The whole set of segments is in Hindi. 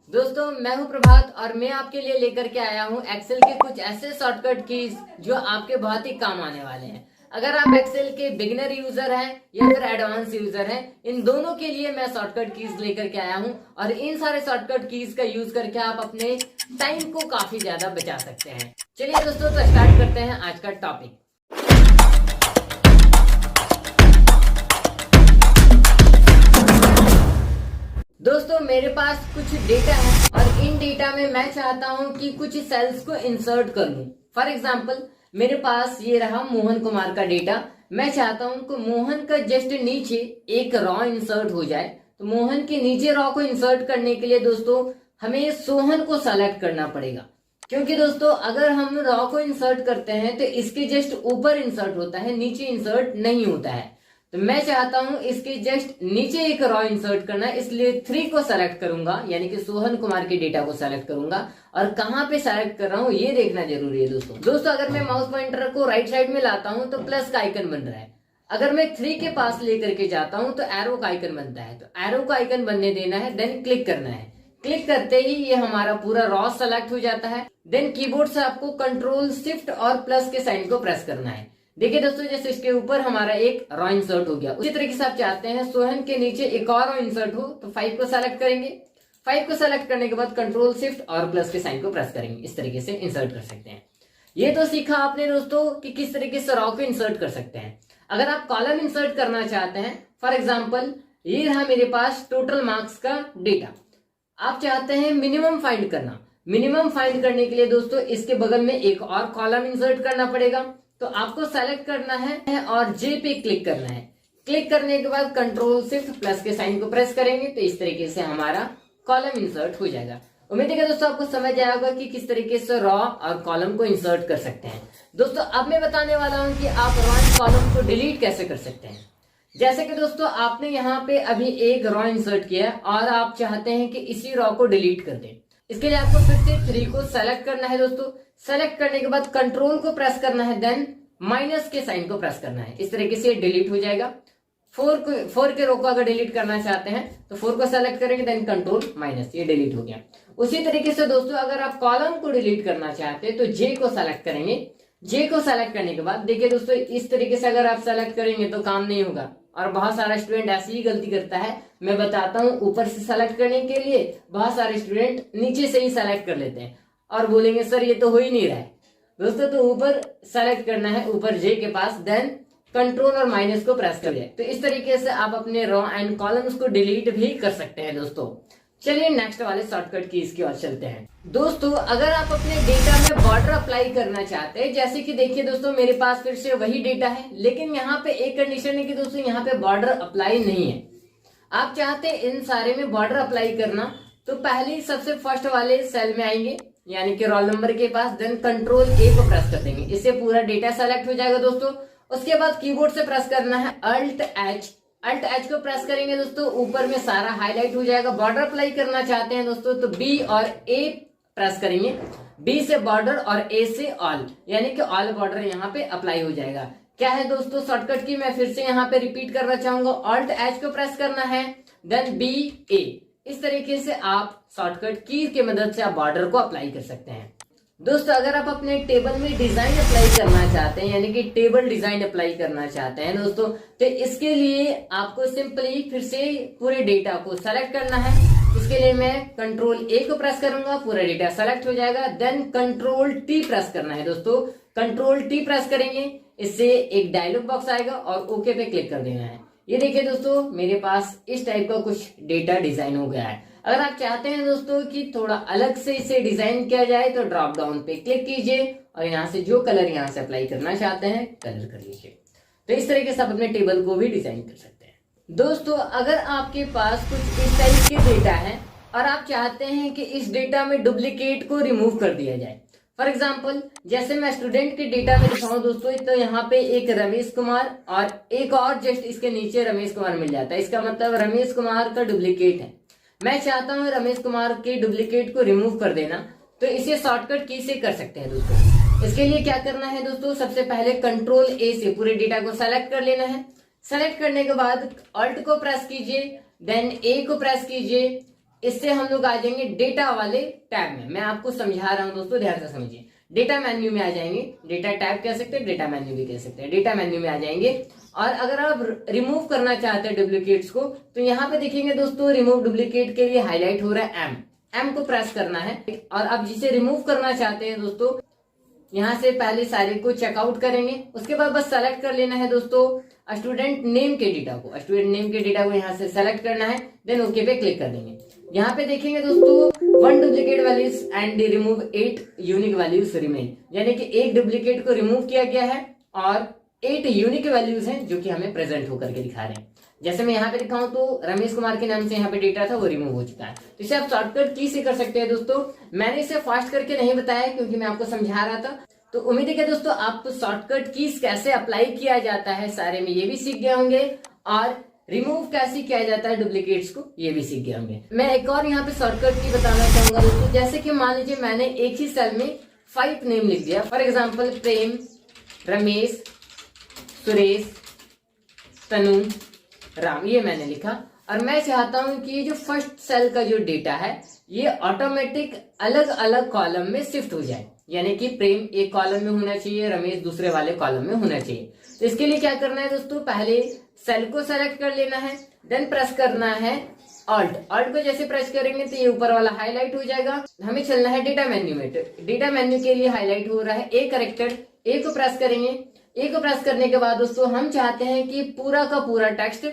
दोस्तों मैं हूं प्रभात और मैं आपके लिए लेकर के आया हूं एक्सेल के कुछ ऐसे शॉर्टकट कीज जो आपके बहुत ही काम आने वाले हैं। अगर आप एक्सेल के बिगिनर यूजर हैं या फिर एडवांस यूजर हैं, इन दोनों के लिए मैं शॉर्टकट कीज लेकर के आया हूं और इन सारे शॉर्टकट कीज का यूज करके आप अपने टाइम को काफी ज्यादा बचा सकते हैं। चलिए दोस्तों, तो स्टार्ट करते हैं आज का टॉपिक। दोस्तों मेरे पास कुछ डेटा है और इन डेटा में मैं चाहता हूं कि कुछ सेल्स को इंसर्ट कर लूं। फॉर एग्जांपल मेरे पास ये रहा मोहन कुमार का डेटा। मैं चाहता हूं कि मोहन का जस्ट नीचे एक रॉ इंसर्ट हो जाए। तो मोहन के नीचे रॉ को इंसर्ट करने के लिए दोस्तों हमें सोहन को सेलेक्ट करना पड़ेगा, क्योंकि दोस्तों अगर हम रॉ को इंसर्ट करते हैं तो इसके जस्ट ऊपर इंसर्ट होता है, नीचे इंसर्ट नहीं होता है। तो मैं चाहता हूं इसके जस्ट नीचे एक रॉ इंसर्ट करना है, इसलिए 3 को सेलेक्ट करूंगा, यानी कि सोहन कुमार के डेटा को सेलेक्ट करूंगा। और कहां पे सेलेक्ट कर रहा हूं ये देखना जरूरी है दोस्तों अगर मैं माउस पॉइंटर को राइट साइड में लाता हूं तो प्लस का आइकन बन रहा है। अगर मैं 3 के पास लेकर के जाता हूं तो एरो का आइकन बनता है। तो एरो का आइकन बनने देना है, देन क्लिक करना है। क्लिक करते ही ये हमारा पूरा रॉ सेलेक्ट हो जाता है। देन कीबोर्ड से आपको कंट्रोल शिफ्ट और प्लस के साइन को प्रेस करना है। देखिए दोस्तों, जैसे इसके ऊपर हमारा एक रॉ इंसर्ट हो गया। उसी तरीके से आप चाहते हैं सोहन के नीचे एक और रॉ इंसर्ट हो तो 5 को सेलेक्ट करेंगे। 5 को सेलेक्ट करने के बाद कंट्रोल शिफ्ट और प्लस के साइन को प्रेस करेंगे। इस तरीके से इंसर्ट कर सकते हैं। ये तो सीखा आपने दोस्तों कि किस तरीके से रॉ को इंसर्ट कर सकते हैं। अगर आप कॉलम इंसर्ट करना चाहते हैं, फॉर एग्जाम्पल ये रहा मेरे पास टोटल मार्क्स का डेटा। आप चाहते हैं मिनिमम फाइंड करना। मिनिमम फाइंड करने के लिए दोस्तों इसके बगल में एक और कॉलम इंसर्ट करना पड़ेगा। तो आपको सेलेक्ट करना है और जे पे क्लिक करना है। क्लिक करने के बाद कंट्रोल शिफ्ट प्लस के साइन को प्रेस करेंगे तो इस तरीके से हमारा कॉलम इंसर्ट हो जाएगा। उम्मीद है दोस्तों आपको समझ आया होगा कि किस तरीके से रॉ और कॉलम को इंसर्ट कर सकते हैं। दोस्तों अब मैं बताने वाला हूं कि आप रॉ एंड कॉलम को डिलीट कैसे कर सकते हैं। जैसे कि दोस्तों आपने यहाँ पे अभी एक रॉ इंसर्ट किया और आप चाहते हैं कि इसी रॉ को डिलीट कर दें। इसके लिए आपको फिर से 3 को सेलेक्ट करना है दोस्तों। सेलेक्ट करने के बाद कंट्रोल को प्रेस करना है, देन माइनस के साइन को प्रेस करना है। इस तरीके से डिलीट हो जाएगा। 4 के रो को अगर डिलीट करना चाहते हैं तो 4 को सेलेक्ट करेंगे, देन कंट्रोल माइनस, ये डिलीट हो गया। उसी तरीके से दोस्तों अगर आप कॉलम को डिलीट करना चाहते हैं तो जे को सेलेक्ट करेंगे। जे को सेलेक्ट करने के बाद देखिए दोस्तों इस तरीके से अगर आप सेलेक्ट करेंगे तो काम नहीं होगा और बहुत सारा स्टूडेंट ऐसी ही गलती करता है। मैं बताता हूँ, ऊपर से सेलेक्ट करने के लिए बहुत सारे स्टूडेंट नीचे से ही सेलेक्ट कर लेते हैं और बोलेंगे सर ये तो हो ही नहीं रहा है। दोस्तों तो ऊपर सेलेक्ट करना है, ऊपर जे के पास, देन कंट्रोल और माइनस को प्रेस कर दिया। तो इस तरीके से आप अपने रॉ एंड कॉलम्स को डिलीट भी कर सकते हैं दोस्तों। चलिए नेक्स्ट वाले शॉर्टकट की इसकी ओर चलते हैं। दोस्तों अगर आप अपने डेटा में बॉर्डर अप्लाई करना चाहते हैं, जैसे कि देखिए दोस्तों मेरे पास फिर से वही डेटा है, लेकिन यहाँ पे एक कंडीशन है कि दोस्तों यहाँ पे बॉर्डर अप्लाई नहीं है। आप चाहते हैं इन सारे में बॉर्डर अप्लाई करना, तो पहले सबसे फर्स्ट वाले सेल में आएंगे, यानी कि रोल नंबर के पास, देन कंट्रोल ए को प्रेस कर देंगे। इससे पूरा डेटा सेलेक्ट हो जाएगा दोस्तों। उसके बाद कीबोर्ड से प्रेस करना है अल्ट एच को प्रेस करेंगे दोस्तों, ऊपर में सारा हाईलाइट हो जाएगा। बॉर्डर अप्लाई करना चाहते हैं दोस्तों तो बी और ए प्रेस करेंगे। बी से बॉर्डर और ए से ऑल, यानी कि ऑल बॉर्डर यहाँ पे अप्लाई हो जाएगा। क्या है दोस्तों शॉर्टकट की, मैं फिर से यहाँ पे रिपीट करना चाहूंगा। अल्ट एच को प्रेस करना है, देन बी ए। इस तरीके से आप शॉर्टकट की की मदद से आप बॉर्डर को अप्लाई कर सकते हैं। दोस्तों अगर आप अपने टेबल में डिजाइन अप्लाई करना चाहते हैं, यानी कि टेबल डिजाइन अप्लाई करना चाहते हैं दोस्तों, तो इसके लिए आपको सिंपली फिर से पूरे डेटा को सेलेक्ट करना है। इसके लिए मैं कंट्रोल ए को प्रेस करूंगा, पूरा डेटा सेलेक्ट हो जाएगा। देन कंट्रोल टी प्रेस करना है दोस्तों। कंट्रोल टी प्रेस करेंगे, इससे एक डायलॉग बॉक्स आएगा और ओके पे क्लिक कर देना है। ये देखिए दोस्तों मेरे पास इस टाइप का कुछ डेटा डिजाइन हो गया है। अगर आप चाहते हैं दोस्तों कि थोड़ा अलग से इसे डिजाइन किया जाए तो ड्रॉप डाउन पे क्लिक कीजिए और यहाँ से जो कलर यहाँ से अप्लाई करना चाहते हैं कलर कर लीजिए। तो इस तरीके से आप अपने टेबल को भी डिजाइन कर सकते हैं। दोस्तों अगर आपके पास कुछ इस टाइप के डेटा है और आप चाहते हैं कि इस डेटा में डुप्लीकेट को रिमूव कर दिया जाए, फॉर एग्जाम्पल जैसे मैं स्टूडेंट के डेटा में दिखाऊं दोस्तों, तो यहाँ पे एक रमेश कुमार और एक और जस्ट इसके नीचे रमेश कुमार मिल जाता है। इसका मतलब रमेश कुमार का डुप्लीकेट है। मैं चाहता हूँ रमेश कुमार के डुप्लीकेट को रिमूव कर देना, तो इसे शॉर्टकट की से कर सकते हैं दोस्तों। इसके लिए क्या करना है दोस्तों, सबसे पहले कंट्रोल ए से पूरे डेटा को सेलेक्ट कर लेना है। सेलेक्ट करने के बाद अल्ट को प्रेस कीजिए, देन ए को प्रेस कीजिए, इससे हम लोग आ जाएंगे डेटा वाले टैब में। मैं आपको समझा रहा हूं दोस्तों, ध्यान से समझिए। डेटा मेन्यू में आ जाएंगे, डेटा टैब कह सकते हैं, डेटा मेन्यू भी कह सकते हैं। डेटा मेन्यू में आ जाएंगे और अगर आप रिमूव करना चाहते हैं डुप्लीकेट्स को, तो यहाँ पे देखेंगे दोस्तों रिमूव डुप्लीकेट के लिए हाईलाइट हो रहा है एम को प्रेस करना है। और अब जिसे रिमूव करना चाहते हैं दोस्तों, यहाँ से पहले सारे को चेकआउट करेंगे, उसके बाद बस सेलेक्ट कर लेना है दोस्तों स्टूडेंट नेम के डेटा को। स्टूडेंट नेम के डेटा को यहाँ से सेलेक्ट करना है, देन ओके पे क्लिक कर देंगे। यहाँ पे देखेंगे दोस्तों 1 duplicate values and remove 8 unique values remain, यानी कि एक डुप्लीकेट को रिमूव किया गया है और 8 यूनिक वैल्यूज हैं जो कि हमें प्रेजेंट होकर के दिखा रहे हैं। जैसे मैं यहाँ पे लिखा हूं तो रमेश कुमार के नाम से यहाँ पे डेटा था वो रिमूव हो चुका है। तो इसे आप शॉर्टकट की से कर सकते हैं दोस्तों। मैंने इसे फास्ट करके नहीं बताया क्योंकि मैं आपको समझा रहा था। तो उम्मीद है कि दोस्तों आप शॉर्टकट कीज कैसे अप्लाई किया जाता है सारे में ये भी सीख गए होंगे, और रिमूव कैसे किया जाता है डुप्लीकेट्स को ये भी सीख गए होंगे। मैं एक और यहाँ पे शॉर्टकट की बताना चाहूंगा दोस्तों। जैसे कि मान लीजिए मैंने एक ही सेल में 5 नेम लिख दिया, फॉर एग्जाम्पल प्रेम, रमेश, सुरेश, तनु, राम, ये मैंने लिखा। और मैं चाहता हूं कि ये जो फर्स्ट सेल का जो डेटा है ये ऑटोमेटिक अलग अलग कॉलम में शिफ्ट हो जाए, यानी कि प्रेम एक कॉलम में होना चाहिए, रमेश दूसरे वाले कॉलम में होना चाहिए। तो इसके लिए क्या करना है दोस्तों, पहले सेल को सेलेक्ट कर लेना है, देन प्रेस करना है ऑल्ट को जैसे प्रेस करेंगे तो ये ऊपर वाला हाईलाइट हो जाएगा। हमें चलना है डेटा मेन्यू में। डेटा मेन्यू के लिए हाईलाइट हो रहा है ए करेक्टेड, ए को प्रेस करेंगे। ए को प्रेस करने के बाद दोस्तों हम चाहते हैं कि पूरा का पूरा टेक्स्ट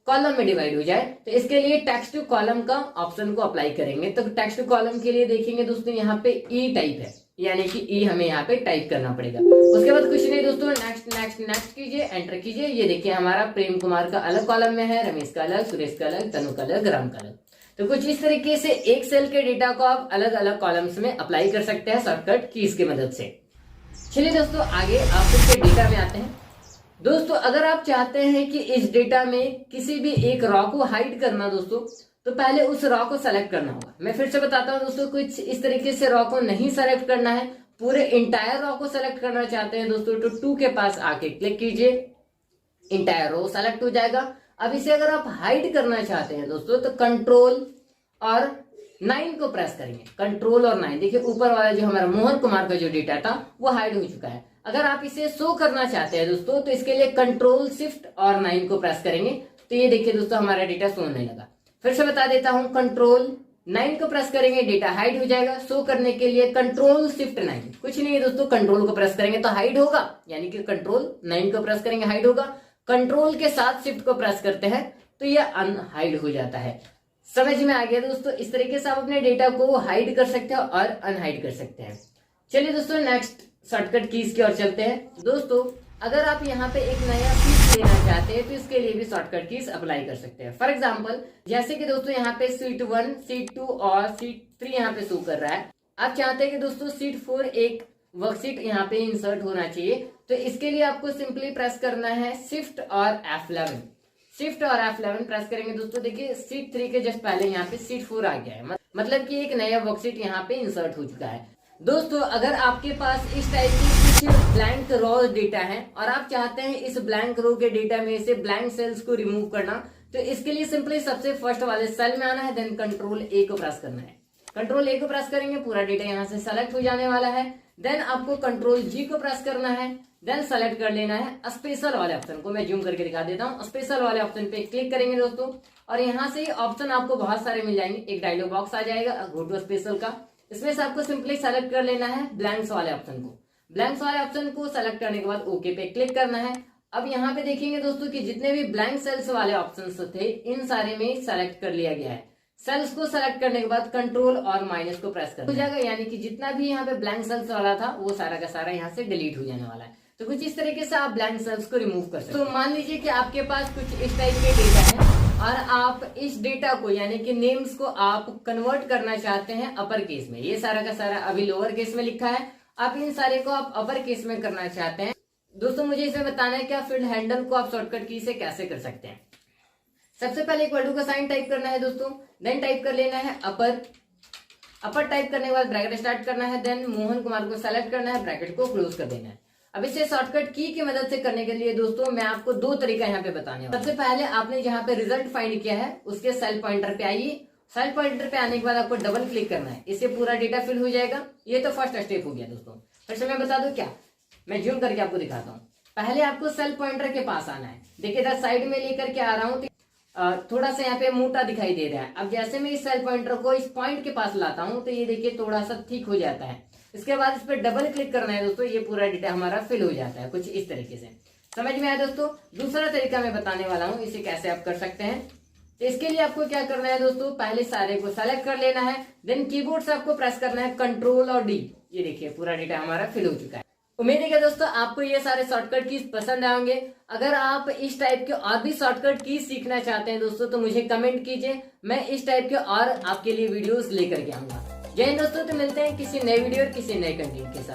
कॉलम में डिवाइड हो जाए, तो इसके लिए टेक्स्ट टू कॉलम का ऑप्शन को अप्लाई करेंगे। तो टेक्स्ट टू कॉलम के लिए देखेंगे दोस्तों यहाँ पे ई टाइप है, यानी कि ई हमें यहाँ पे टाइप करना पड़ेगा। उसके बाद कुछ नहीं दोस्तों, नेक्स्ट नेक्स्ट नेक्स्ट कीजिए, एंटर कीजिए। ये देखिए हमारा प्रेम कुमार का अलग कॉलम में है, रमेश का अलग, सुरेश का अलग, तनु का अलग, राम का अलग। तो कुछ इस तरीके से एक सेल के डेटा को आप अलग अलग कॉलम्स में अप्लाई कर सकते हैं शॉर्टकट कीज की मदद से। चलिए दोस्तों आगे आप इसके डेटा में आते हैं। दोस्तों अगर आप चाहते हैं कि इस डेटा में किसी भी एक रॉ को हाइड करना दोस्तों, तो पहले उस रॉ को सेलेक्ट करना होगा। मैं फिर से बताता हूं दोस्तों, कुछ इस तरीके से रॉ को नहीं सेलेक्ट करना है, पूरे इंटायर रॉ को सेलेक्ट करना चाहते हैं दोस्तों तो 2 के पास आके क्लिक कीजिए, इंटायर रो सेलेक्ट हो जाएगा। अब इसे अगर आप हाइड करना चाहते हैं दोस्तों तो कंट्रोल और 9 को प्रेस करेंगे, कंट्रोल और 9। देखिए ऊपर वाला जो हमारा मोहन कुमार का जो डेटा था वो हाइड हो चुका है। अगर आप इसे शो करना चाहते हैं दोस्तों तो इसके लिए कंट्रोल शिफ्ट और 9 को प्रेस करेंगे, तो ये देखिए दोस्तों हमारा डेटा शो होने लगा। फिर से बता देता हूं, कंट्रोल 9 को प्रेस करेंगे, डेटा हाइड हो जाएगा। शो करने के लिए कंट्रोल शिफ्ट 9, कुछ नहीं है दोस्तों, कंट्रोल को प्रेस करेंगे तो हाइड होगा, यानी कि कंट्रोल 9 को प्रेस करेंगे हाइड होगा। कंट्रोल के साथ शिफ्ट को प्रेस करते हैं तो यह अनहाइड हो जाता है। समझ में आ गया दोस्तों, इस तरीके से आप अपने डेटा को हाइड कर सकते हैं और अनहाइड कर सकते हैं। चलिए दोस्तों नेक्स्ट शॉर्टकट कीज की ओर चलते हैं। दोस्तों अगर आप यहाँ पे एक नया शीट लेना चाहते हैं तो इसके लिए भी शॉर्टकट कीज अप्लाई कर सकते हैं। फॉर एग्जांपल जैसे कि दोस्तों यहाँ पे शीट 1, शीट 2 और शीट 3 यहाँ पे शो कर रहा है। आप चाहते हैं कि दोस्तों शीट 4 एक वर्कशीट यहाँ पे इंसर्ट होना चाहिए, तो इसके लिए आपको सिंपली प्रेस करना है शिफ्ट और F11। शिफ्ट और F11 प्रेस करेंगे दोस्तों, देखिए शीट 3 के जस्ट पहले यहाँ पे शीट 4 आ गया है, मतलब कि एक नया वर्कशीट यहाँ पे इंसर्ट हो चुका है। दोस्तों अगर आपके पास इस टाइप की कुछ ब्लैंक रो डेटा है और आप चाहते हैं इस ब्लैंक रो के डेटा में से ब्लैंक सेल्स को रिमूव करना, तो इसके लिए सिंपली सबसे फर्स्ट वाले सेल में आना है, देन कंट्रोल ए को प्रेस करना है। कंट्रोल ए को प्रेस करेंगे, पूरा डेटा यहाँ से सेलेक्ट हो जाने वाला है। देन आपको कंट्रोल जी को प्रेस करना है, देन सेलेक्ट कर लेना है स्पेशल वाले ऑप्शन को। मैं जूम करके दिखा देता हूँ। स्पेशल वाले ऑप्शन पे क्लिक करेंगे दोस्तों और यहाँ से ऑप्शन आपको बहुत सारे मिल जाएंगे। एक डायलॉग बॉक्स आ जाएगा गो टू स्पेशल का, इसमें से आपको सिंपली सेलेक्ट कर लेना है ब्लैंक्स वाले ऑप्शन को। ब्लैंक्स वाले ऑप्शन को सेलेक्ट करने के बाद ओके पे क्लिक करना है। अब यहाँ पे देखेंगे दोस्तों कि जितने भी ब्लैंक सेल्स वाले ऑप्शंस थे इन सारे में सेलेक्ट कर लिया गया है। सेल्स को सेलेक्ट करने के बाद कंट्रोल और माइनस को प्रेस कर हो जाएगा, यानी कि जितना भी यहाँ पे ब्लैंक सेल्स वाला था वो सारा का सारा यहाँ से डिलीट हो जाने वाला है। तो कुछ इस तरीके से आप ब्लैंक सेल्स को रिमूव कर सकते हैं। तो मान लीजिए कि आपके पास कुछ इस टाइप के डेटा है और आप इस डेटा को यानी कि नेम्स को आप कन्वर्ट करना चाहते हैं अपर केस में। ये सारा का सारा अभी लोअर केस में लिखा है, आप इन सारे को आप अपर केस में करना चाहते हैं। दोस्तों मुझे इसमें बताना है क्या फील्ड हैंडल को आप शॉर्टकट की से कैसे कर सकते हैं। सबसे पहले इक्वल टू का साइन टाइप करना है दोस्तों, देन टाइप कर लेना है अपर टाइप करने के बाद ब्रैकेट स्टार्ट करना है, देन मोहन कुमार को सेलेक्ट करना है, ब्रैकेट को क्लोज कर देना है। अब इसे शॉर्टकट की मदद से करने के लिए दोस्तों मैं आपको 2 तरीका यहाँ पे बताने वाला। सबसे पहले आपने जहाँ पे रिजल्ट फाइंड किया है उसके सेल पॉइंटर पे आइए सेल पॉइंटर पे आने के बाद आपको डबल क्लिक करना है, इससे पूरा डेटा फिल हो जाएगा। ये तो फर्स्ट स्टेप हो गया दोस्तों। फिर से मैं बता दूं क्या, मैं जूम करके आपको दिखाता हूँ। पहले आपको सेल पॉइंटर के पास आना है। देखिए इधर साइड में लेकर के आ रहा हूँ, थोड़ा सा यहाँ पे मोटा दिखाई दे रहा है। अब जैसे मैं इस सेल पॉइंटर को इस पॉइंट के पास लाता हूँ तो ये देखिए थोड़ा सा ठीक हो जाता है। इसके बाद इस पर डबल क्लिक करना है दोस्तों, ये पूरा डेटा हमारा फिल हो जाता है कुछ इस तरीके से। समझ में आया दोस्तों? दूसरा तरीका मैं बताने वाला हूँ, इसे कैसे आप कर सकते हैं। तो इसके लिए आपको क्या करना है दोस्तों, पहले सारे को सेलेक्ट कर लेना है, देन कीबोर्ड से आपको प्रेस करना है कंट्रोल और डी। ये देखिए पूरा डेटा हमारा फिल हो चुका है। उम्मीद है कि दोस्तों आपको ये सारे शॉर्टकट कीज पसंद आएंगे। अगर आप इस टाइप के और भी शॉर्टकट कीज सीखना चाहते हैं दोस्तों तो मुझे कमेंट कीजिए, मैं इस टाइप के और आपके लिए वीडियोस लेकर के आऊंगा। जय हिंद दोस्तों, तो मिलते हैं किसी नए वीडियो और किसी नए कंटेंट के साथ।